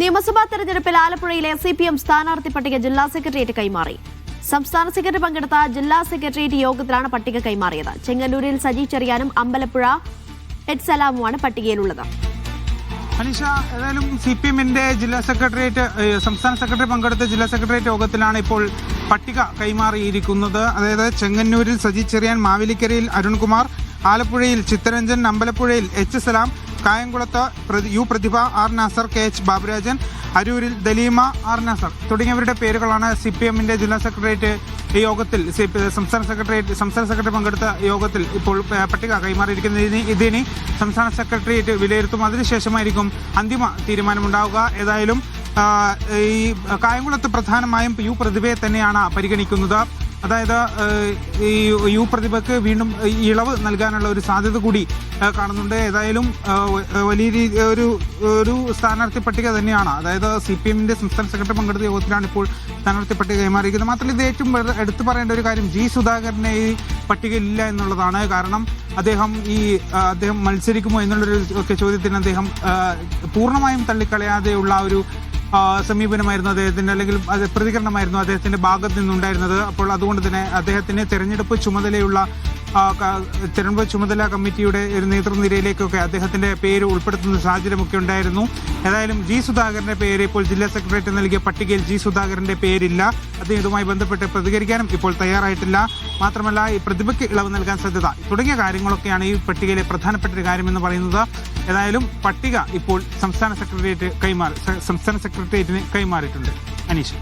നിയമസഭാ തെരഞ്ഞെടുപ്പിൽ ആലപ്പുഴയിലെ CPM സ്ഥാനാർത്ഥി പട്ടിക ജില്ലാ സെക്രട്ടേറിയറ്റ് കൈമാറി. സംസ്ഥാന സെക്രട്ടറി പങ്കെടുത്ത ജില്ലാ സെക്രട്ടേറിയറ്റ് യോഗത്തിലാണ് പട്ടിക കൈമാറിയത്. ചെങ്ങന്നൂരിൽ സജി ചെറിയാനും അമ്പലപ്പുഴ എച്ച് സലാമുമാണ് പട്ടികയിലുള്ളത്. അനീഷ, ഏതായാലും CPM-ന്റെ ജില്ലാ സെക്രട്ടേറിയറ്റ് സംസ്ഥാന സെക്രട്ടറി പങ്കെടുത്ത ജില്ലാ സെക്രട്ടേറിയറ്റ് യോഗത്തിലാണ് ഇപ്പോൾ പട്ടിക കൈമാറിയിരിക്കുന്നത്. അതായത് ചെങ്ങന്നൂരിൽ സജി ചെറിയാൻ, മാവേലിക്കരയിൽ അരുൺകുമാർ, ആലപ്പുഴയിൽ ചിത്തരഞ്ജൻ, അമ്പലപ്പുഴയിൽ എച്ച് സലാം, കായംകുളത്ത് യു പ്രതിഭ, ആർ നാസർ, KH ബാബുരാജൻ, അരൂരിൽ ദലീമ, ആർ നാസർ തുടങ്ങിയവരുടെ പേരുകളാണ് CPM-ന്റെ ജില്ലാ സെക്രട്ടേറിയറ്റ് യോഗത്തിൽ സംസ്ഥാന സെക്രട്ടറി പങ്കെടുത്ത യോഗത്തിൽ ഇപ്പോൾ പട്ടിക കൈമാറിയിരിക്കുന്നത്. ഇതിനി സംസ്ഥാന സെക്രട്ടേറിയറ്റ് വിലയിരുത്തും. അതിനുശേഷമായിരിക്കും അന്തിമ തീരുമാനമുണ്ടാവുക. ഏതായാലും ഈ കായംകുളത്ത് പ്രധാനമായും യു പ്രതിഭയെ തന്നെയാണ് പരിഗണിക്കുന്നത്. അതായത് ഈ യു പ്രതിഭയ്ക്ക് വീണ്ടും ഇളവ് നൽകാനുള്ള ഒരു സാധ്യത കൂടി കാണുന്നുണ്ട്. ഏതായാലും വലിയ ഒരു സ്ഥാനാർത്ഥി പട്ടിക തന്നെയാണ്. അതായത് CPM-ന്റെ സംസ്ഥാന സെക്രട്ടറി പങ്കെടുത്ത യോഗത്തിലാണ് ഇപ്പോൾ സ്ഥാനാർത്ഥി പട്ടിക കൈമാറിയിരിക്കുന്നത്. മാത്രമല്ല, ഇത് ഏറ്റവും എടുത്തു പറയേണ്ട ഒരു കാര്യം G സുധാകരനെ ഈ പട്ടികയിലില്ല എന്നുള്ളതാണ്. കാരണം അദ്ദേഹം മത്സരിക്കുമോ എന്നുള്ളൊരു ചോദ്യത്തിന് അദ്ദേഹം പൂർണ്ണമായും തള്ളിക്കളയാതെയുള്ള ഒരു സമീപനമായിരുന്നു അദ്ദേഹത്തിന്റെ, അല്ലെങ്കിൽ പ്രതികരണമായിരുന്നു അദ്ദേഹത്തിന്റെ ഭാഗത്ത് നിന്നുണ്ടായിരുന്നത്. അപ്പോൾ അതുകൊണ്ട് തന്നെ അദ്ദേഹത്തിന് തെരഞ്ഞെടുപ്പ് ചുമതല കമ്മിറ്റിയുടെ ഒരു നേതൃനിരയിലേക്കൊക്കെ അദ്ദേഹത്തിന്റെ പേര് ഉൾപ്പെടുത്തുന്ന സാഹചര്യമൊക്കെ ഉണ്ടായിരുന്നു. ഏതായാലും G സുധാകരന്റെ പേര് ഇപ്പോൾ ജില്ലാ സെക്രട്ടേറിയറ്റ് നൽകിയ പട്ടികയിൽ G സുധാകരന്റെ പേരില്ല. അദ്ദേഹം ഇതുമായി ബന്ധപ്പെട്ട് പ്രതികരിക്കാനും ഇപ്പോൾ തയ്യാറായിട്ടില്ല. മാത്രമല്ല, ഈ പ്രതിഭയ്ക്ക് ഇളവ് നൽകാൻ സാധ്യത തുടങ്ങിയ കാര്യങ്ങളൊക്കെയാണ് ഈ പട്ടികയിലെ പ്രധാനപ്പെട്ട ഒരു കാര്യമെന്ന് പറയുന്നത്. ഏതായാലും പട്ടിക ഇപ്പോൾ സംസ്ഥാന സെക്രട്ടേറിയറ്റിന് കൈമാറിയിട്ടുണ്ട്. അനീഷ്.